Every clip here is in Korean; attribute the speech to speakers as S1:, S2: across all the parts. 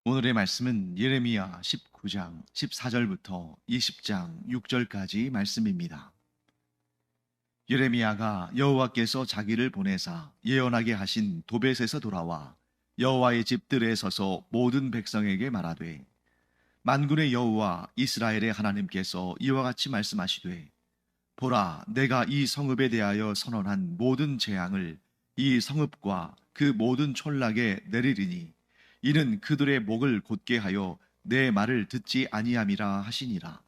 S1: 오늘의 말씀은 예레미야 19장 14절부터 20장 6절까지 말씀입니다. 예레미야가 여호와께서 자기를 보내사 예언하게 하신 도벳에서 돌아와 여호와의 집들에 서서 모든 백성에게 말하되, 만군의 여호와 이스라엘의 하나님께서 이와 같이 말씀하시되, 보라, 내가 이 성읍에 대하여 선언한 모든 재앙을 이 성읍과 그 모든 촌락에 내리리니 이는 그들의 목을 곧게 하여 내 말을 듣지 아니함이라 하시니라.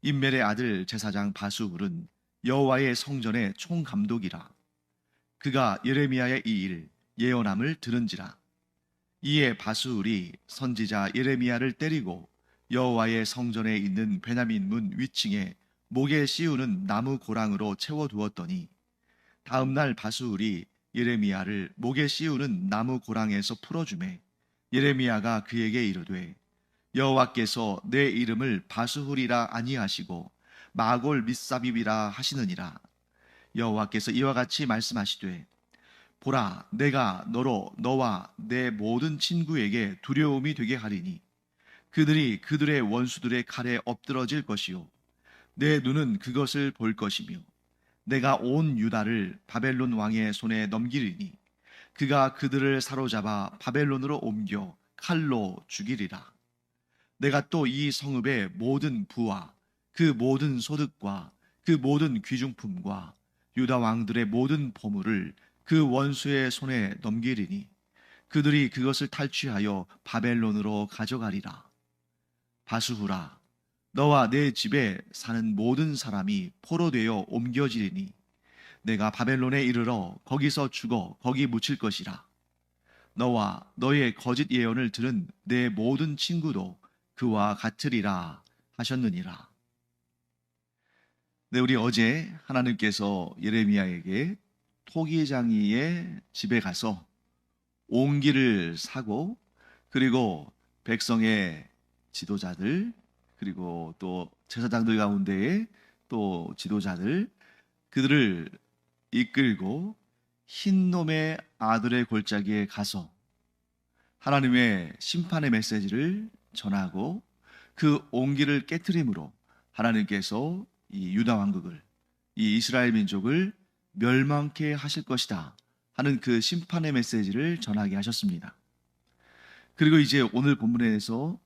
S1: 임멜의 아들 제사장 바수훌은 여호와의 성전의 총감독이라. 그가 예레미야의 이 일 예언함을 들은지라. 이에 바수훌이 선지자 예레미야를 때리고 여호와의 성전에 있는 베냐민 문 위층에 목에 씌우는 나무 고랑으로 채워두었더니, 다음 날 바수훌이 예레미야를 목에 씌우는 나무 고랑에서 풀어주매 예레미야가 그에게 이르되, 여호와께서 내 이름을 바수훌이라 아니하시고 마골 밋사빕이라 하시느니라. 여호와께서 이와 같이 말씀하시되, 보라, 내가 너로 너와 내 모든 친구에게 두려움이 되게 하리니 그들이 그들의 원수들의 칼에 엎드러질 것이요 내 눈은 그것을 볼 것이며, 내가 온 유다를 바벨론 왕의 손에 넘기리니 그가 그들을 사로잡아 바벨론으로 옮겨 칼로 죽이리라. 내가 또 이 성읍의 모든 부와 그 모든 소득과 그 모든 귀중품과 유다 왕들의 모든 보물을 그 원수의 손에 넘기리니 그들이 그것을 탈취하여 바벨론으로 가져가리라. 바수후라, 너와 내 집에 사는 모든 사람이 포로되어 옮겨지리니 내가 바벨론에 이르러 거기서 죽어 거기 묻힐 것이라. 너와 너의 거짓 예언을 들은 내 모든 친구도 그와 같으리라 하셨느니라. 네, 우리 어제 하나님께서 예레미야에게 토기장이의 집에 가서 옹기를 사고, 그리고 백성의 지도자들, 그리고 또 제사장들 가운데에 또 지도자들, 그들을 이끌고 흰놈의 아들의 골짜기에 가서 하나님의 심판의 메시지를 전하고, 그 옹기를 깨트림으로 하나님께서 이 유다 왕국을, 이 이스라엘 민족을 멸망케 하실 것이다 하는 그 심판의 메시지를 전하게 하셨습니다. 그리고 이제 오늘 본문에서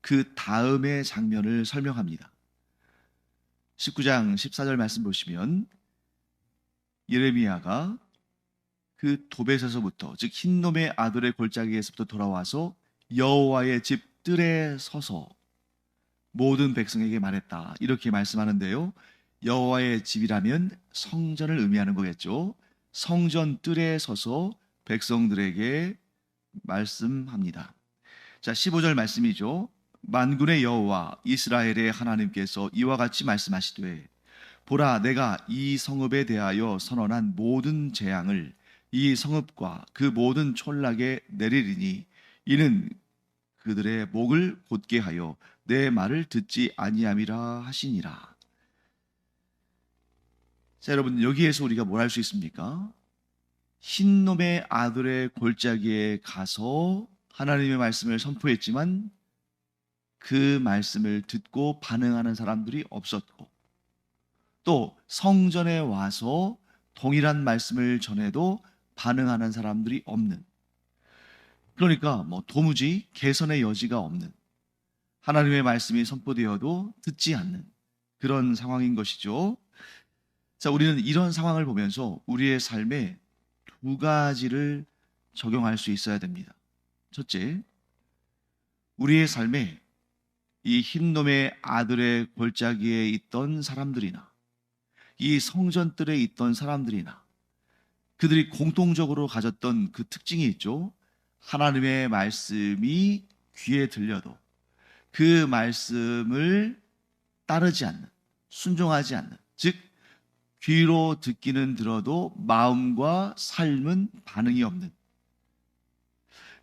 S1: 그 다음의 장면을 설명합니다. 19장 14절 말씀 보시면, 예레미야가 그 도벳에서부터, 즉 흰놈의 아들의 골짜기에서부터 돌아와서 여호와의 집 뜰에 서서 모든 백성에게 말했다, 이렇게 말씀하는데요. 여호와의 집이라면 성전을 의미하는 거겠죠. 성전 뜰에 서서 백성들에게 말씀합니다. 자, 15절 말씀이죠. 만군의 여호와 이스라엘의 하나님께서 이와 같이 말씀하시되, 보라, 내가 이 성읍에 대하여 선언한 모든 재앙을 이 성읍과 그 모든 촌락에 내리리니 이는 그들의 목을 곧게 하여 내 말을 듣지 아니함이라 하시니라. 자, 여러분, 여기에서 우리가 뭘 할 수 있습니까? 흰놈의 아들의 골짜기에 가서 하나님의 말씀을 선포했지만 그 말씀을 듣고 반응하는 사람들이 없었고, 또 성전에 와서 동일한 말씀을 전해도 반응하는 사람들이 없는, 그러니까 도무지 개선의 여지가 없는, 하나님의 말씀이 선포되어도 듣지 않는 그런 상황인 것이죠. 자, 우리는 이런 상황을 보면서 우리의 삶에 두 가지를 적용할 수 있어야 됩니다. 첫째, 우리의 삶에 이 흰놈의 아들의 골짜기에 있던 사람들이나 이 성전뜰에 있던 사람들이나 그들이 공통적으로 가졌던 그 특징이 있죠. 하나님의 말씀이 귀에 들려도 그 말씀을 따르지 않는, 순종하지 않는, 즉 귀로 듣기는 들어도 마음과 삶은 반응이 없는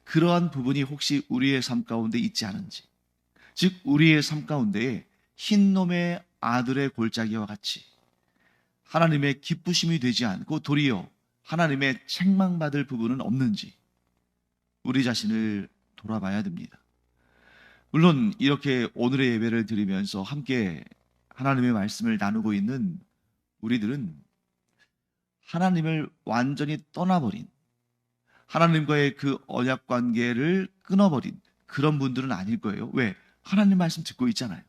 S1: 그러한 부분이 혹시 우리의 삶 가운데 있지 않은지, 즉 우리의 삶 가운데에 흰놈의 아들의 골짜기와 같이 하나님의 기쁘심이 되지 않고 도리어 하나님의 책망받을 부분은 없는지 우리 자신을 돌아봐야 됩니다. 물론 이렇게 오늘의 예배를 드리면서 함께 하나님의 말씀을 나누고 있는 우리들은 하나님을 완전히 떠나버린, 하나님과의 그 언약 관계를 끊어버린 그런 분들은 아닐 거예요. 왜? 하나님 말씀 듣고 있잖아요.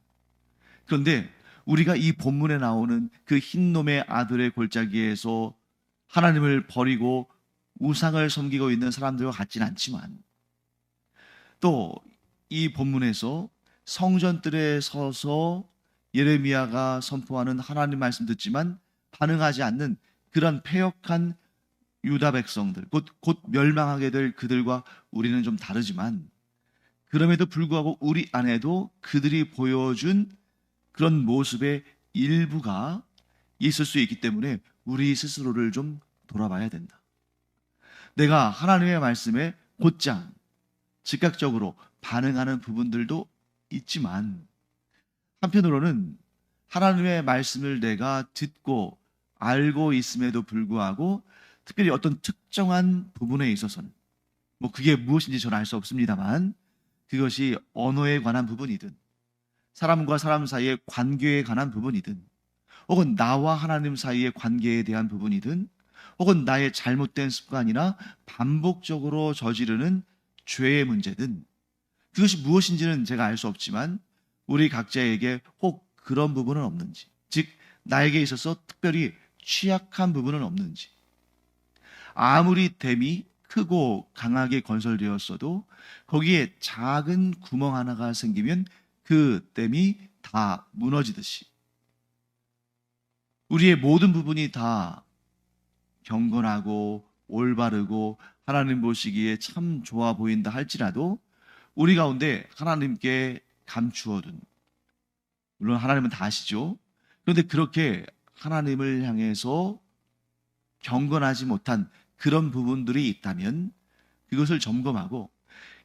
S1: 그런데 우리가 이 본문에 나오는 그 흰놈의 아들의 골짜기에서 하나님을 버리고 우상을 섬기고 있는 사람들과 같진 않지만, 또 이 본문에서 성전뜰에 서서 예레미야가 선포하는 하나님 말씀 듣지만 반응하지 않는 그런 패역한 유다 백성들, 곧 멸망하게 될 그들과 우리는 좀 다르지만, 그럼에도 불구하고 우리 안에도 그들이 보여준 그런 모습의 일부가 있을 수 있기 때문에 우리 스스로를 좀 돌아봐야 된다. 내가 하나님의 말씀에 곧장 즉각적으로 반응하는 부분들도 있지만, 한편으로는 하나님의 말씀을 내가 듣고 알고 있음에도 불구하고 특별히 어떤 특정한 부분에 있어서는, 그게 무엇인지 저는 알 수 없습니다만, 그것이 언어에 관한 부분이든 사람과 사람 사이의 관계에 관한 부분이든, 혹은 나와 하나님 사이의 관계에 대한 부분이든, 혹은 나의 잘못된 습관이나 반복적으로 저지르는 죄의 문제든, 그것이 무엇인지는 제가 알 수 없지만 우리 각자에게 혹 그런 부분은 없는지, 즉 나에게 있어서 특별히 취약한 부분은 없는지, 아무리 댐이 크고 강하게 건설되었어도 거기에 작은 구멍 하나가 생기면 그 댐이 다 무너지듯이 우리의 모든 부분이 다 경건하고 올바르고 하나님 보시기에 참 좋아 보인다 할지라도 우리 가운데 하나님께 감추어둔, 물론 하나님은 다 아시죠. 그런데 그렇게 하나님을 향해서 경건하지 못한 그런 부분들이 있다면 그것을 점검하고,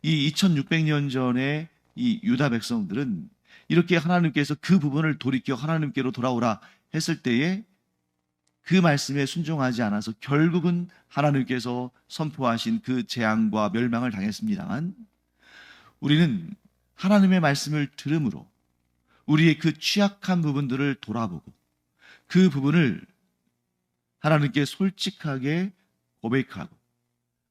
S1: 이 2600년 전에 이 유다 백성들은 이렇게 하나님께서 그 부분을 돌이켜 하나님께로 돌아오라 했을 때에 그 말씀에 순종하지 않아서 결국은 하나님께서 선포하신 그 재앙과 멸망을 당했습니다만, 우리는 하나님의 말씀을 들음으로 우리의 그 취약한 부분들을 돌아보고 그 부분을 하나님께 솔직하게 고백하고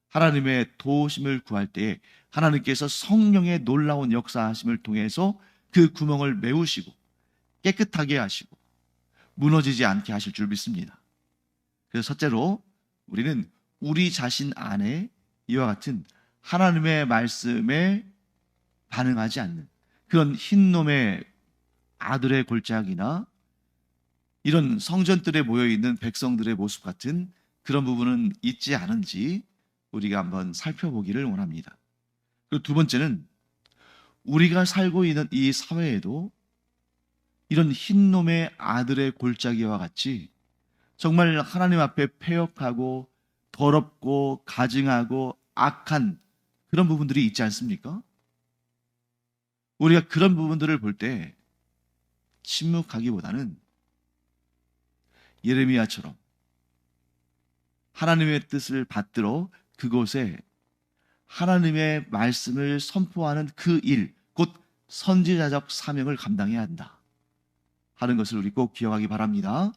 S1: 하나님의 도우심을 구할 때에 하나님께서 성령의 놀라운 역사하심을 통해서 그 구멍을 메우시고 깨끗하게 하시고 무너지지 않게 하실 줄 믿습니다. 그래서 첫째로 우리는 우리 자신 안에 이와 같은 하나님의 말씀에 반응하지 않는 그런 흰놈의 아들의 골짜기나 이런 성전들에 모여있는 백성들의 모습 같은 그런 부분은 있지 않은지 우리가 한번 살펴보기를 원합니다. 그리고 두 번째는 우리가 살고 있는 이 사회에도 이런 흰놈의 아들의 골짜기와 같이 정말 하나님 앞에 패역하고 더럽고 가증하고 악한 그런 부분들이 있지 않습니까? 우리가 그런 부분들을 볼 때 침묵하기보다는 예레미야처럼 하나님의 뜻을 받들어 그곳에 하나님의 말씀을 선포하는 그 일, 곧 선지자적 사명을 감당해야 한다 하는 것을 우리 꼭 기억하기 바랍니다.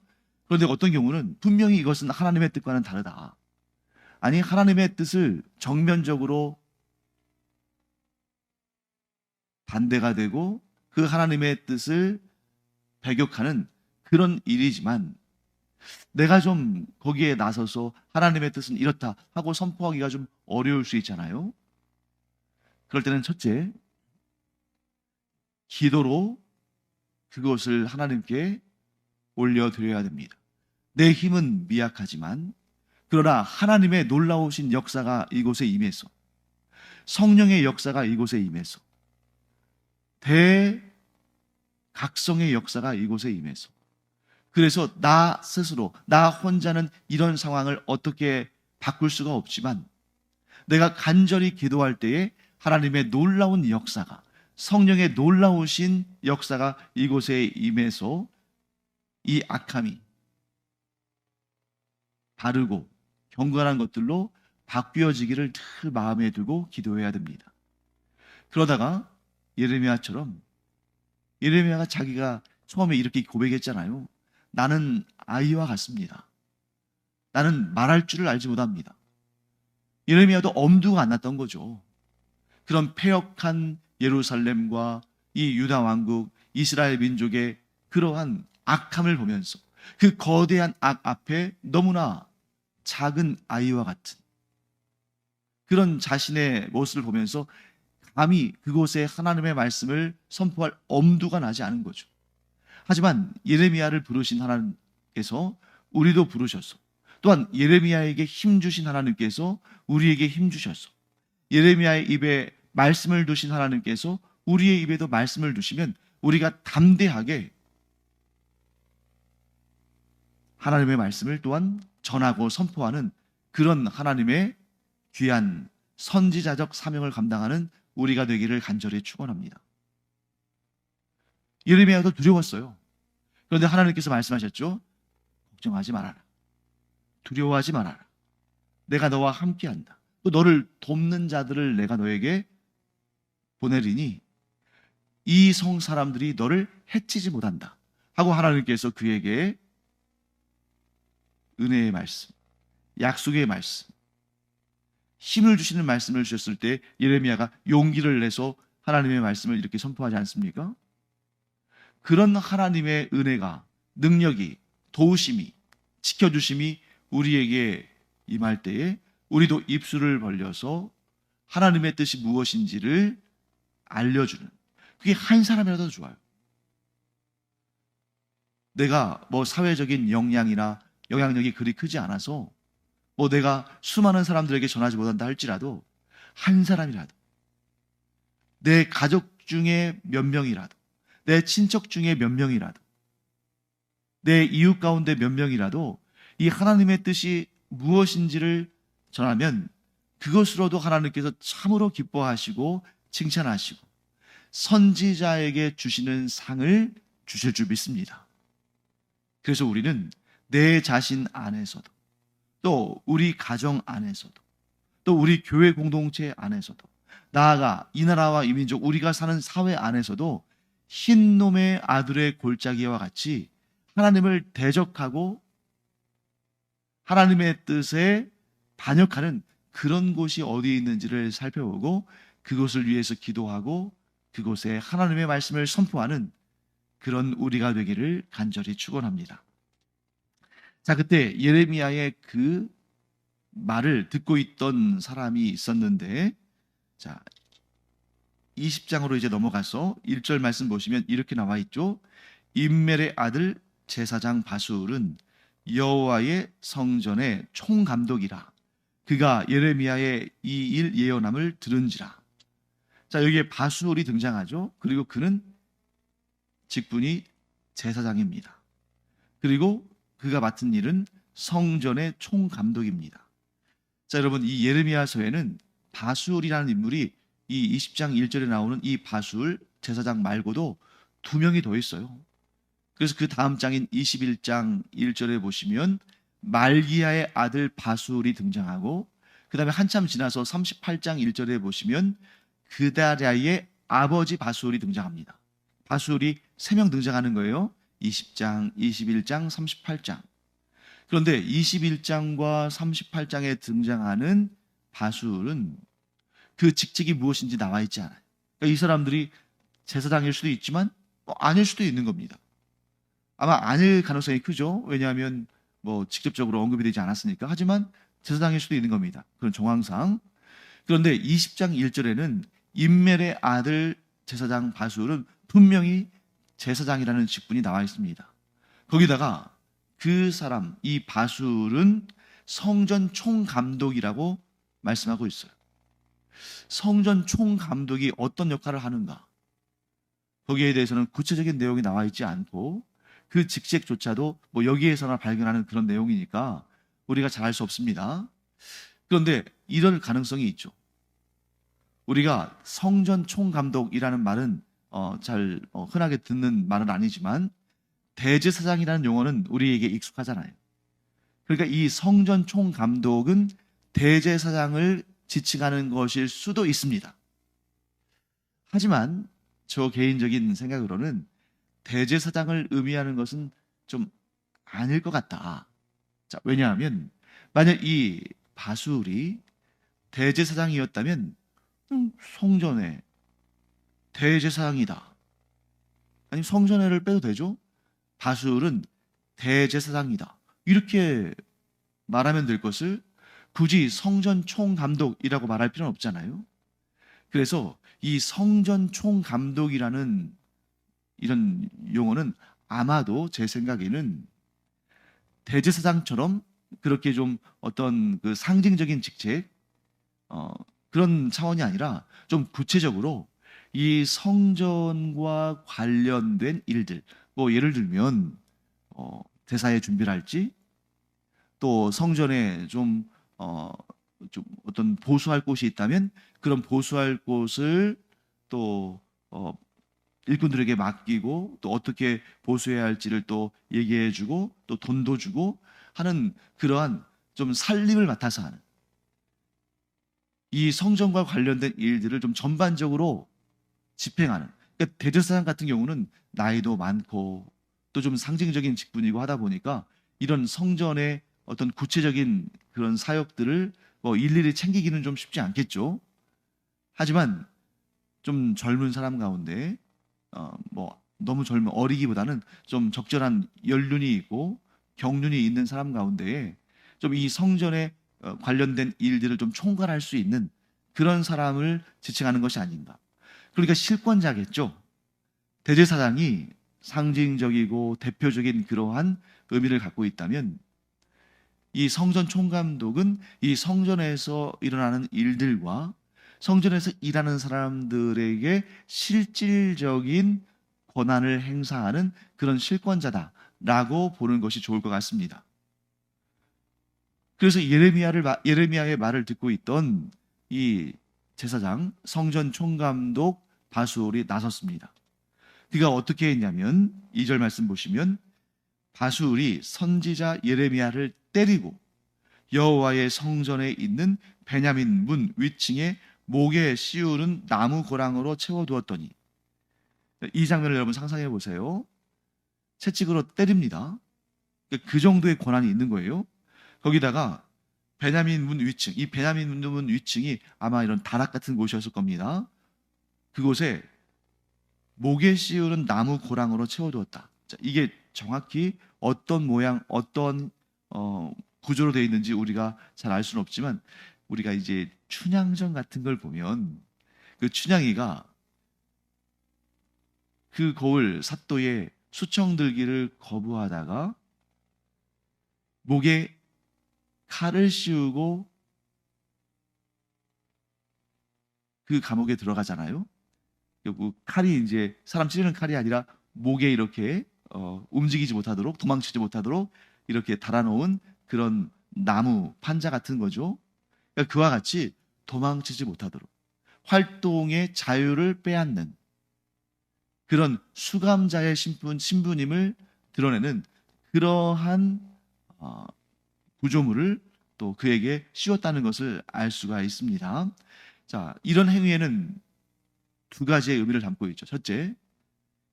S1: 그런데 어떤 경우는 분명히 이것은 하나님의 뜻과는 다르다, 아니 하나님의 뜻을 정면적으로 반대가 되고 그 하나님의 뜻을 배격하는 그런 일이지만, 내가 좀 거기에 나서서 하나님의 뜻은 이렇다 하고 선포하기가 좀 어려울 수 있잖아요. 그럴 때는 첫째, 기도로 그것을 하나님께 올려드려야 됩니다. 내 힘은 미약하지만 그러나 하나님의 놀라우신 역사가 이곳에 임해서, 성령의 역사가 이곳에 임해서, 대각성의 역사가 이곳에 임해서, 그래서 나 스스로 나 혼자는 이런 상황을 어떻게 바꿀 수가 없지만 내가 간절히 기도할 때에 하나님의 놀라운 역사가, 성령의 놀라우신 역사가 이곳에 임해서 이 악함이 바르고 경건한 것들로 바뀌어지기를 늘 마음에 두고 기도해야 됩니다. 그러다가 예레미야처럼 예레미야가 자기가 처음에 이렇게 고백했잖아요. 나는 아이와 같습니다. 나는 말할 줄을 알지 못합니다. 예레미야도 엄두가 안 났던 거죠. 그런 패역한 예루살렘과 이 유다 왕국, 이스라엘 민족의 그러한 악함을 보면서 그 거대한 악 앞에 너무나 작은 아이와 같은 그런 자신의 모습을 보면서 감히 그곳에 하나님의 말씀을 선포할 엄두가 나지 않은 거죠. 하지만 예레미야를 부르신 하나님께서 우리도 부르셔서, 또한 예레미야에게 힘 주신 하나님께서 우리에게 힘 주셔서, 예레미야의 입에 말씀을 두신 하나님께서 우리의 입에도 말씀을 두시면 우리가 담대하게 하나님의 말씀을 또한 전하고 선포하는 그런 하나님의 귀한 선지자적 사명을 감당하는 우리가 되기를 간절히 축원합니다. 예레미야도 두려웠어요. 그런데 하나님께서 말씀하셨죠. 걱정하지 말아라. 두려워하지 말아라. 내가 너와 함께한다. 또 너를 돕는 자들을 내가 너에게 보내리니 이 성 사람들이 너를 해치지 못한다 하고 하나님께서 그에게 은혜의 말씀, 약속의 말씀, 힘을 주시는 말씀을 주셨을 때 예레미야가 용기를 내서 하나님의 말씀을 이렇게 선포하지 않습니까? 그런 하나님의 은혜가, 능력이, 도우심이, 지켜주심이 우리에게 임할 때에 우리도 입술을 벌려서 하나님의 뜻이 무엇인지를 알려주는, 그게 한 사람이라도 좋아요. 내가 뭐 사회적인 역량이나 영향력이 그리 크지 않아서 뭐 내가 수많은 사람들에게 전하지 못한다 할지라도 한 사람이라도, 내 가족 중에 몇 명이라도, 내 친척 중에 몇 명이라도, 내 이웃 가운데 몇 명이라도 이 하나님의 뜻이 무엇인지를 전하면 그것으로도 하나님께서 참으로 기뻐하시고 칭찬하시고 선지자에게 주시는 상을 주실 줄 믿습니다. 그래서 우리는 내 자신 안에서도, 또 우리 가정 안에서도, 또 우리 교회 공동체 안에서도, 나아가 이 나라와 이 민족, 우리가 사는 사회 안에서도 흰놈의 아들의 골짜기와 같이 하나님을 대적하고 하나님의 뜻에 반역하는 그런 곳이 어디에 있는지를 살펴보고 그곳을 위해서 기도하고 그곳에 하나님의 말씀을 선포하는 그런 우리가 되기를 간절히 축원합니다. 자, 그때 예레미야의 그 말을 듣고 있던 사람이 있었는데, 자, 20장으로 이제 넘어가서 1절 말씀 보시면 이렇게 나와 있죠. 임멜의 아들 제사장 바술은 여호와의 성전의 총감독이라. 그가 예레미야의 이 일 예언함을 들은지라. 자, 여기에 바술이 등장하죠. 그리고 그는 직분이 제사장입니다. 그리고 그가 맡은 일은 성전의 총감독입니다. 자, 여러분, 이 예레미야서에는 바술이라는 인물이 이 20장 1절에 나오는 이 바술 제사장 말고도 2명이 더 있어요. 그래서 그 다음 장인 21장 1절에 보시면 말기야의 아들 바술이 등장하고, 그 다음에 한참 지나서 38장 1절에 보시면 그다랴의 아버지 바술이 등장합니다. 바술이 3명 등장하는 거예요. 20장, 21장, 38장. 그런데 21장과 38장에 등장하는 바술은 그 직책이 무엇인지 나와 있지 않아요. 그러니까 이 사람들이 제사장일 수도 있지만 아닐 수도 있는 겁니다. 아마 아닐 가능성이 크죠. 왜냐하면 뭐 직접적으로 언급이 되지 않았으니까. 하지만 제사장일 수도 있는 겁니다. 그런 정황상. 그런데 20장 1절에는 임멜의 아들 제사장 바술은 분명히 제사장이라는 직분이 나와 있습니다. 거기다가 그 사람, 이 바술은 성전 총감독이라고 말씀하고 있어요. 성전 총감독이 어떤 역할을 하는가? 거기에 대해서는 구체적인 내용이 나와 있지 않고 그 직책조차도 뭐 여기에서나 발견하는 그런 내용이니까 우리가 잘 알 수 없습니다. 그런데 이런 가능성이 있죠. 우리가 성전 총감독이라는 말은 잘 흔하게 듣는 말은 아니지만 대제사장이라는 용어는 우리에게 익숙하잖아요. 그러니까 이 성전 총감독은 대제사장을 지칭하는 것일 수도 있습니다. 하지만 저 개인적인 생각으로는 대제사장을 의미하는 것은 좀 아닐 것 같다. 자, 왜냐하면 만약 이 바술이 대제사장이었다면 성전의 대제사장이다. 아니 성전회를 빼도 되죠? 바술은 대제사장이다. 이렇게 말하면 될 것을 굳이 성전 총감독이라고 말할 필요는 없잖아요. 그래서 이 성전 총감독이라는 이런 용어는 아마도 제 생각에는 대제사장처럼 그렇게 좀 어떤 그 상징적인 직책 그런 차원이 아니라 좀 구체적으로 이 성전과 관련된 일들 뭐 예를 들면 대사의 준비를 할지 또 성전에 좀 어떤 보수할 곳이 있다면 그런 보수할 곳을 또 일꾼들에게 맡기고 또 어떻게 보수해야 할지를 또 얘기해주고 또 돈도 주고 하는 그러한 좀 살림을 맡아서 하는 이 성전과 관련된 일들을 좀 전반적으로 집행하는 그러니까 대제사장 같은 경우는 나이도 많고 또 좀 상징적인 직분이고 하다 보니까 이런 성전의 어떤 구체적인 그런 사역들을 뭐 일일이 챙기기는 좀 쉽지 않겠죠. 하지만 좀 젊은 사람 가운데 뭐 너무 젊은 어리기보다는 좀 적절한 연륜이 있고 경륜이 있는 사람 가운데에 좀 이 성전에 관련된 일들을 좀 총괄할 수 있는 그런 사람을 지칭하는 것이 아닌가. 그러니까 실권자겠죠. 대제사장이 상징적이고 대표적인 그러한 의미를 갖고 있다면 이 성전 총감독은 이 성전에서 일어나는 일들과 성전에서 일하는 사람들에게 실질적인 권한을 행사하는 그런 실권자다라고 보는 것이 좋을 것 같습니다. 그래서 예레미야의 말을 듣고 있던 이 제사장 성전 총감독 바술이 나섰습니다. 그가 어떻게 했냐면 2절 말씀 보시면 바술이 선지자 예레미야를 때리고 여호와의 성전에 있는 베냐민 문 위층에 목에 씌우는 나무 고랑으로 채워두었더니 이 장면을 여러분 상상해 보세요. 채찍으로 때립니다. 그 정도의 권한이 있는 거예요. 거기다가 베냐민 문 위층, 이 베냐민 문 위층이 아마 이런 다락 같은 곳이었을 겁니다. 그곳에 목에 씌우는 나무 고랑으로 채워두었다. 자, 이게 정확히 어떤 모양, 어떤 구조로 되어 있는지 우리가 잘 알 수는 없지만 우리가 이제 춘향전 같은 걸 보면 그 춘향이가 그 거울 사또의 수청 들기를 거부하다가 목에 칼을 씌우고 그 감옥에 들어가잖아요. 그 칼이 이제 사람 찌르는 칼이 아니라 목에 이렇게 움직이지 못하도록 도망치지 못하도록 이렇게 달아놓은 그런 나무 판자 같은 거죠. 그러니까 그와 같이 도망치지 못하도록 활동의 자유를 빼앗는 그런 수감자의 신분임을 드러내는 그러한 구조물을 또 그에게 씌웠다는 것을 알 수가 있습니다. 자, 이런 행위에는 두 가지의 의미를 담고 있죠. 첫째,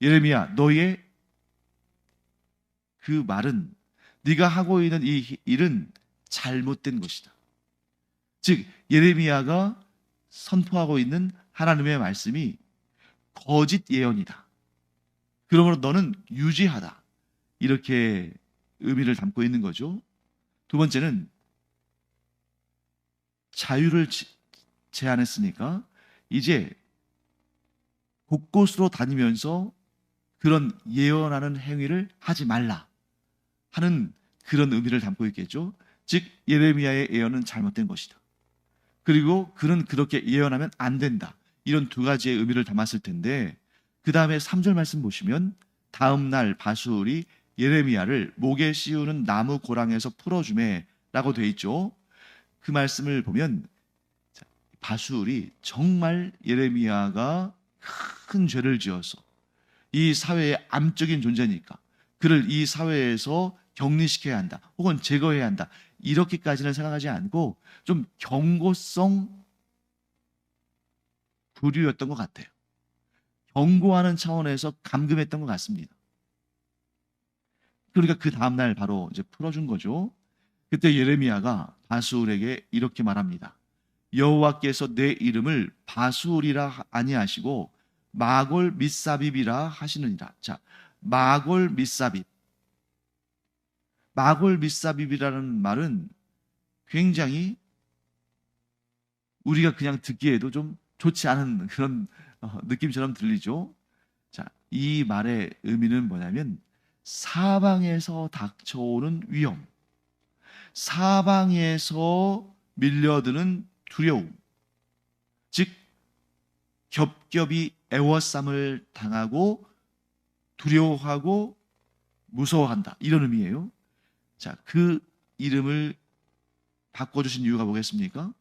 S1: 예레미야, 너의 그 말은 네가 하고 있는 이 일은 잘못된 것이다. 즉 예레미야가 선포하고 있는 하나님의 말씀이 거짓 예언이다. 그러므로 너는 유죄하다. 이렇게 의미를 담고 있는 거죠. 두 번째는 자유를 제한했으니까 이제 곳곳으로 다니면서 그런 예언하는 행위를 하지 말라 하는 그런 의미를 담고 있겠죠. 즉 예레미야의 예언은 잘못된 것이다. 그리고 그는 그렇게 예언하면 안 된다. 이런 두 가지의 의미를 담았을 텐데 그 다음에 3절 말씀 보시면 다음 날 바술이 예레미야를 목에 씌우는 나무 고랑에서 풀어주매 라고 돼 있죠. 그 말씀을 보면 바술이 정말 예레미야가 큰 죄를 지어서 이 사회의 암적인 존재니까 그를 이 사회에서 격리시켜야 한다 혹은 제거해야 한다 이렇게까지는 생각하지 않고 좀 경고성 부류였던 것 같아요. 경고하는 차원에서 감금했던 것 같습니다. 그러니까 그 다음날 바로 이제 풀어준 거죠. 그때 예레미야가 바수울에게 이렇게 말합니다. 여호와께서 내 이름을 바수울이라 아니하시고 마골 밋사빕이라 하시느니라. 자, 마골 밋사빕. 마골 밋사빕이라는 말은 굉장히 우리가 그냥 듣기에도 좀 좋지 않은 그런 느낌처럼 들리죠. 자, 이 말의 의미는 뭐냐면 사방에서 닥쳐오는 위험, 사방에서 밀려드는 두려움, 즉 겹겹이 애워쌈을 당하고 두려워하고 무서워한다, 이런 의미예요. 자, 그 이름을 바꿔주신 이유가 뭐겠습니까?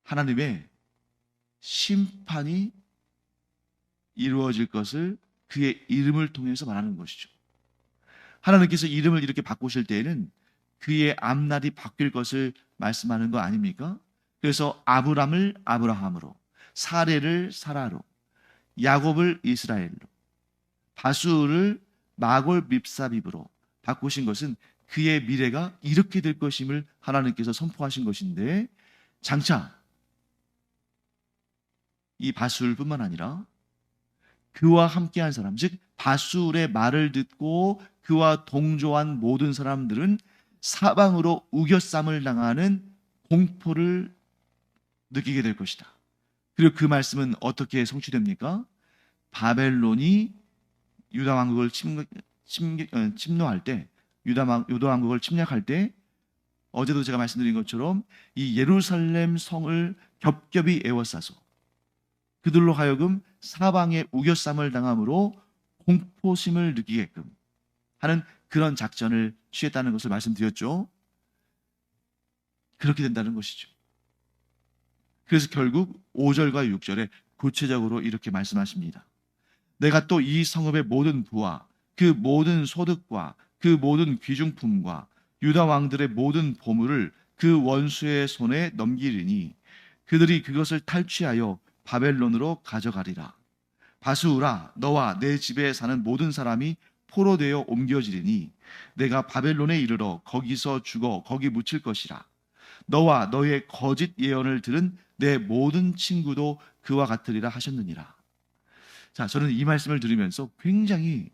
S1: 하나님의 심판이 이루어질 것을 그의 이름을 통해서 말하는 것이죠. 하나님께서 이름을 이렇게 바꾸실 때에는 그의 앞날이 바뀔 것을 말씀하는 거 아닙니까? 그래서 아브람을 아브라함으로, 사레를 사라로, 야곱을 이스라엘로, 바수를 마골 밉사빕으로 바꾸신 것은 그의 미래가 이렇게 될 것임을 하나님께서 선포하신 것인데, 장차 이 바술뿐만 아니라 그와 함께한 사람, 즉 바술의 말을 듣고 그와 동조한 모든 사람들은 사방으로 우겨쌈을 당하는 공포를 느끼게 될 것이다. 그리고 그 말씀은 어떻게 성취됩니까? 바벨론이 유다 왕국을 침노할 때, 유다 왕국을 침략할 때, 어제도 제가 말씀드린 것처럼 이 예루살렘 성을 겹겹이 에워싸서 그들로 하여금 사방에 우겨쌈을 당함으로 공포심을 느끼게끔 하는 그런 작전을 취했다는 것을 말씀드렸죠. 그렇게 된다는 것이죠. 그래서 결국 5절과 6절에 구체적으로 이렇게 말씀하십니다. 내가 또 이 성읍의 모든 부와 그 모든 소득과 그 모든 귀중품과 유다 왕들의 모든 보물을 그 원수의 손에 넘기리니 그들이 그것을 탈취하여 바벨론으로 가져가리라. 바수우라, 너와 내 집에 사는 모든 사람이 포로되어 옮겨지리니 내가 바벨론에 이르러 거기서 죽어 거기 묻힐 것이라. 너와 너의 거짓 예언을 들은 내 모든 친구도 그와 같으리라 하셨느니라. 자, 저는 이 말씀을 들으면서 굉장히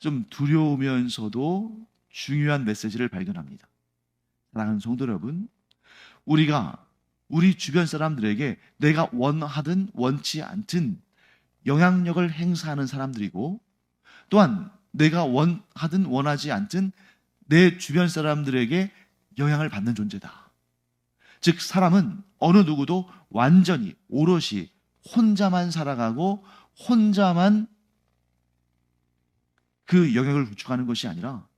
S1: 좀 두려우면서도 중요한 메시지를 발견합니다. 사랑하는 성도 여러분, 우리가 우리 주변 사람들에게 내가 원하든 원치 않든 영향력을 행사하는 사람들이고, 또한 내가 원하든 원하지 않든 내 주변 사람들에게 영향을 받는 존재다. 즉 사람은 어느 누구도 완전히 오롯이 혼자만 살아가고 혼자만 그 영향을 구축하는 것이 아니라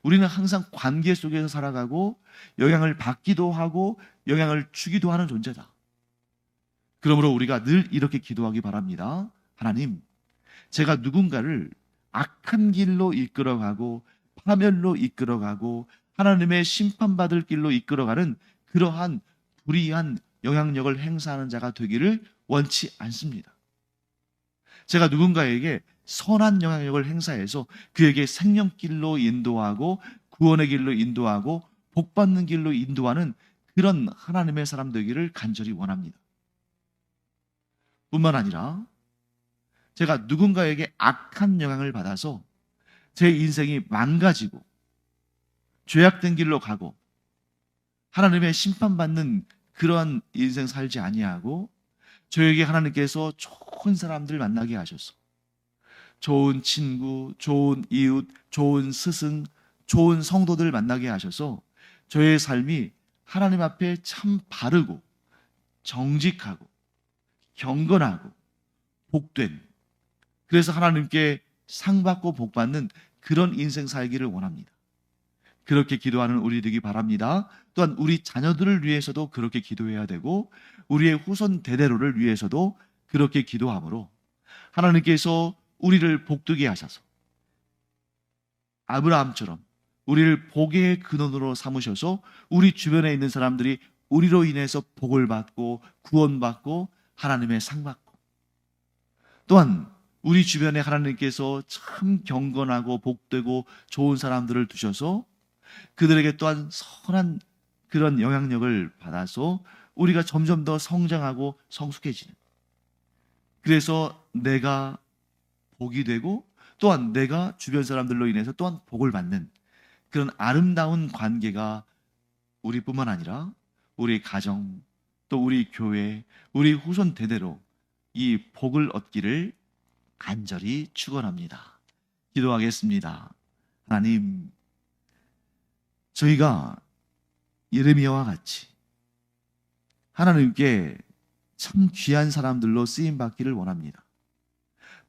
S1: 우리는 항상 관계 속에서 살아가고 영향을 받기도 하고 영향을 주기도 하는 존재다. 그러므로 우리가 늘 이렇게 기도하기 바랍니다. 하나님, 제가 누군가를 악한 길로 이끌어가고 파멸로 이끌어가고 하나님의 심판받을 길로 이끌어가는 그러한 불의한 영향력을 행사하는 자가 되기를 원치 않습니다. 제가 누군가에게 선한 영향력을 행사해서 그에게 생명길로 인도하고 구원의 길로 인도하고 복받는 길로 인도하는 그런 하나님의 사람 되기를 간절히 원합니다. 뿐만 아니라 제가 누군가에게 악한 영향을 받아서 제 인생이 망가지고 죄악된 길로 가고 하나님의 심판받는 그러한 인생 살지 아니하고 저에게 하나님께서 좋은 사람들 만나게 하셔서 좋은 친구, 좋은 이웃, 좋은 스승, 좋은 성도들 만나게 하셔서 저의 삶이 하나님 앞에 참 바르고 정직하고 경건하고 복된, 그래서 하나님께 상 받고 복 받는 그런 인생 살기를 원합니다. 그렇게 기도하는 우리 되기 바랍니다. 또한 우리 자녀들을 위해서도 그렇게 기도해야 되고 우리의 후손 대대로를 위해서도 그렇게 기도함으로 하나님께서 우리를 복되게 하셔서 아브라함처럼 우리를 복의 근원으로 삼으셔서 우리 주변에 있는 사람들이 우리로 인해서 복을 받고 구원받고 하나님의 상 받고, 또한 우리 주변에 하나님께서 참 경건하고 복되고 좋은 사람들을 두셔서 그들에게 또한 선한 그런 영향력을 받아서 우리가 점점 더 성장하고 성숙해지는, 그래서 내가 복이 되고 또한 내가 주변 사람들로 인해서 또한 복을 받는 그런 아름다운 관계가 우리뿐만 아니라 우리 가정, 또 우리 교회, 우리 후손 대대로 이 복을 얻기를 간절히 축원합니다. 기도하겠습니다. 하나님, 저희가 예레미야와 같이 하나님께 참 귀한 사람들로 쓰임 받기를 원합니다.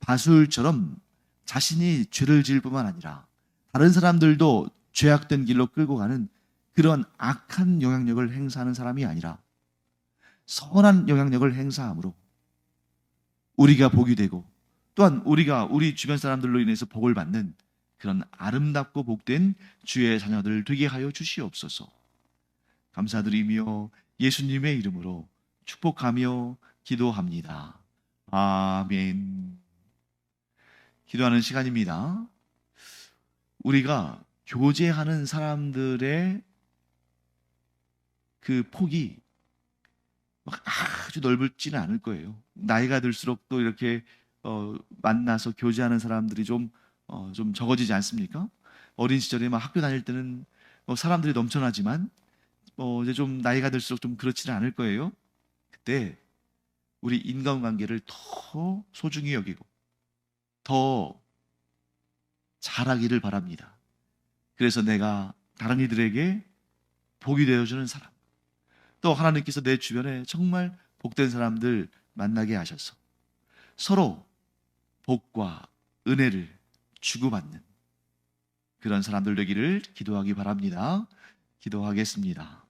S1: 바술처럼 자신이 죄를 지을 뿐만 아니라 다른 사람들도 죄악된 길로 끌고 가는 그런 악한 영향력을 행사하는 사람이 아니라 선한 영향력을 행사함으로 우리가 복이 되고 또한 우리가 우리 주변 사람들로 인해서 복을 받는 그런 아름답고 복된 주의 자녀들 되게 하여 주시옵소서. 감사드리며 예수님의 이름으로 축복하며 기도합니다. 아멘. 기도하는 시간입니다. 우리가 교제하는 사람들의 그 폭이 막 아주 넓지는 않을 거예요. 나이가 들수록 또 이렇게 만나서 교제하는 사람들이 좀 적어지지 않습니까? 어린 시절에 막 학교 다닐 때는 사람들이 넘쳐나지만 이제 좀 나이가 들수록 좀 그렇지는 않을 거예요. 그때 우리 인간관계를 더 소중히 여기고 더 잘하기를 바랍니다. 그래서 내가 다른 이들에게 복이 되어주는 사람, 또 하나님께서 내 주변에 정말 복된 사람들 만나게 하셔서 서로 복과 은혜를 주고받는 그런 사람들 되기를 기도하기 바랍니다. 기도하겠습니다.